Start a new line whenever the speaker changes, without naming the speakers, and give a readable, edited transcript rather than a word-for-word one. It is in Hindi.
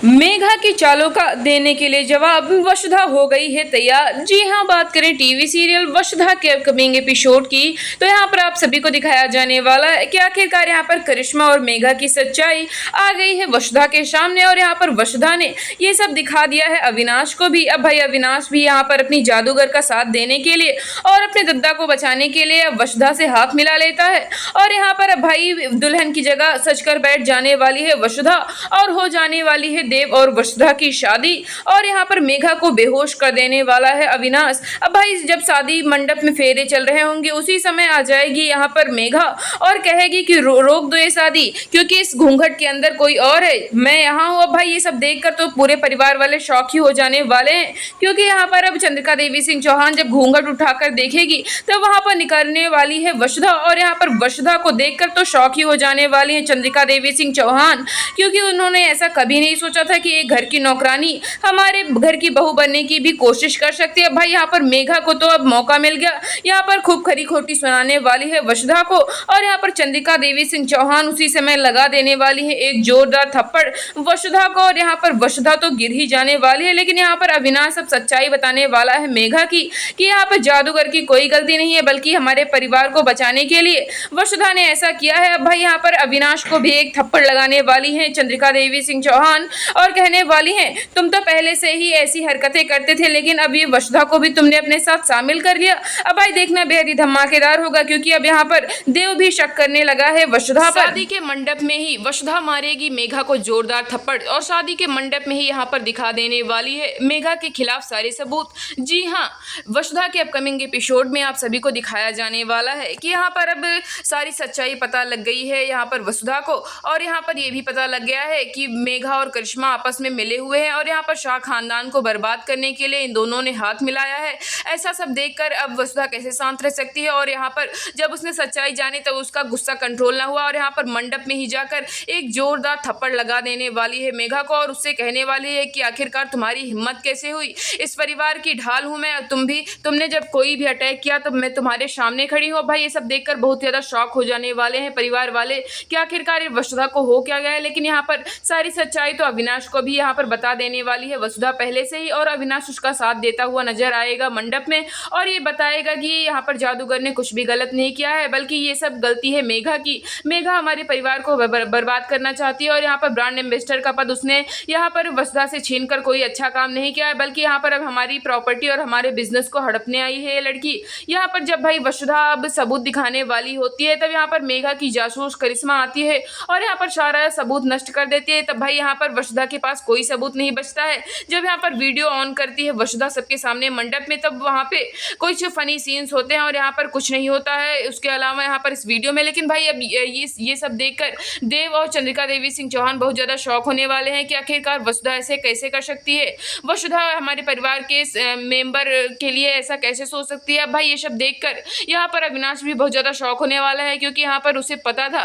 मेघा की चालों का देने के लिए जवाब वसुधा हो गई है तैयार। जी हाँ, बात करें टीवी सीरियल वसुधा के अपकमिंग एपिसोड की, तो यहाँ पर आप सभी को दिखाया जाने वाला है कि आखिरकार यहाँ पर करिश्मा और मेघा की सच्चाई आ गई है वसुधा के सामने। और यहाँ पर वसुधा ने ये सब दिखा दिया है अविनाश को भी। अब भाई अविनाश भी यहाँ पर अपनी जादूगर का साथ देने के लिए और अपने दद्दा को बचाने के लिए अब वसुधा से हाथ मिला लेता है। और यहाँ पर अब भाई दुल्हन की जगह सच कर बैठ जाने वाली है वसुधा और हो जाने वाली है देव और वसुधा की शादी। और यहाँ पर मेघा को बेहोश कर देने वाला है अविनाश। अब भाई जब शादी मंडप में फेरे चल रहे होंगे उसी समय आ जाएगी यहाँ पर मेघा और कहेगी कि रोक दो ये शादी, क्योंकि इस घूंघट के अंदर कोई और है, मैं यहाँ हूँ। अब भाई ये सब देखकर तो पूरे परिवार वाले शौक ही हो जाने वाले हैं, क्योंकि यहाँ पर अब चंद्रिका देवी सिंह चौहान जब घूंघट उठाकर देखेगी तो वहां पर निकलने वाली है वसुधा। और यहाँ पर वसुधा को देखकर तो शौक ही हो जाने वाली है चंद्रिका देवी सिंह चौहान, क्योंकि उन्होंने ऐसा कभी नहीं सोचा था कि एक घर की नौकरानी हमारे घर की बहू बनने की भी कोशिश कर सकती है। भाई यहाँ पर मेघा को तो अब मौका मिल गया, यहाँ पर खूब खरी खोटी सुनाने वाली है वसुधा को। और यहाँ पर चंद्रिका देवी सिंह चौहान उसी समय लगा देने वाली है एक जोरदार थप्पड़ वसुधा को। और यहाँ पर वसुधा तो गिर ही जाने वाली है, लेकिन यहाँ पर अविनाश अब सच्चाई बताने वाला है मेघा की कि यहाँ पर जादूगर की कोई गलती नहीं है, बल्कि हमारे परिवार को बचाने के लिए वसुधा ने ऐसा किया है। अब भाई यहाँ पर अविनाश को भी एक थप्पड़ लगाने वाली है चंद्रिका देवी सिंह चौहान और कहने वाली हैं तुम तो पहले से ही ऐसी हरकतें करते थे, लेकिन अब ये वसुधा को भी तुमने अपने साथ शामिल कर लिया। अब भाई देखना बेहद ही धमाकेदार होगा, क्योंकि अब यहाँ पर देव भी शक करने लगा है वसुधा पर। शादी के मंडप में ही वसुधा मारेगी मेघा को जोरदार थप्पड़ और शादी के मंडप में ही यहाँ पर दिखा देने वाली है मेघा के खिलाफ सारे सबूत। जी हाँ, वसुधा के अपकमिंग एपिसोड में आप सभी को दिखाया जाने वाला है कि यहाँ पर अब सारी सच्चाई पता लग गई है यहाँ पर वसुधा को। और यहाँ पर ये भी पता लग गया है कि मेघा और करिश्मा आपस में मिले हुए हैं और यहाँ पर शाह खानदान को बर्बाद करने के लिए इन दोनों ने हाथ मिलाया है। ऐसा सब देखकर अब वसुधा कैसे शांत रह सकती है। और यहाँ पर जब उसने सच्चाई जानी तब उसका गुस्सा कंट्रोल ना हुआ और यहाँ पर मंडप में ही जाकर एक जोरदार थप्पड़ लगा देने वाली है मेघा को और उससे कहने वाली है कि आखिरकार तुम्हारी हिम्मत कैसे हुई, इस परिवार की ढाल हूँ मैं, तुमने जब कोई भी अटैक किया तब मैं तुम्हारे सामने खड़ी हूँ। भाई ये सब देखकर बहुत ज़्यादा शॉक हो जाने वाले हैं परिवार वाले कि आखिरकार ये वसुधा को हो क्या गया है। लेकिन यहाँ पर सारी सच्चाई तो अविनाश को भी यहाँ पर बता देने वाली है वसुधा पहले से ही, और अविनाश उसका साथ देता हुआ नजर आएगा मंडप में और ये बताएगा कि यहाँ पर जादूगर ने कुछ भी गलत नहीं किया है, बल्कि ये सब गलती है मेघा की। मेघा हमारे परिवार को बर्बाद करना चाहती है और यहाँ पर ब्रांड एम्बेसडर का पद उसने यहाँ पर वसुधा से छीन कर कोई अच्छा काम नहीं किया है, बल्कि यहाँ पर अब हमारी प्रॉपर्टी और हमारे बिजनेस को हड़पने आई है ये लड़की। यहाँ पर जब भाई वसुधा अब सबूत दिखाने वाली होती है तब यहाँ पर मेघा की जासूस करिश्मा आती है और यहाँ पर सारा सबूत नष्ट कर देती है। तब भाई यहाँ पर वसुधा के पास कोई सबूत नहीं बचता है। जब यहाँ पर वीडियो ऑन करती है वसुधा सबके सामने मंडप में, तब वहाँ पे कुछ फनी सीन्स होते हैं और यहाँ पर कुछ नहीं होता है उसके अलावा यहाँ पर इस वीडियो में। लेकिन भाई अब ये सब देखकर देव और चंद्रिका देवी सिंह चौहान बहुत ज़्यादा शौक होने वाले हैं कि आखिरकार वसुधा ऐसे कैसे कर सकती है, वसुधा हमारे परिवार के मेंबर के लिए ऐसा कैसे सोच सकती है। अब भाई ये सब देखकर यहाँ पर अविनाश भी बहुत ज़्यादा शौक होने वाला है, क्योंकि यहाँ पर उसे पता था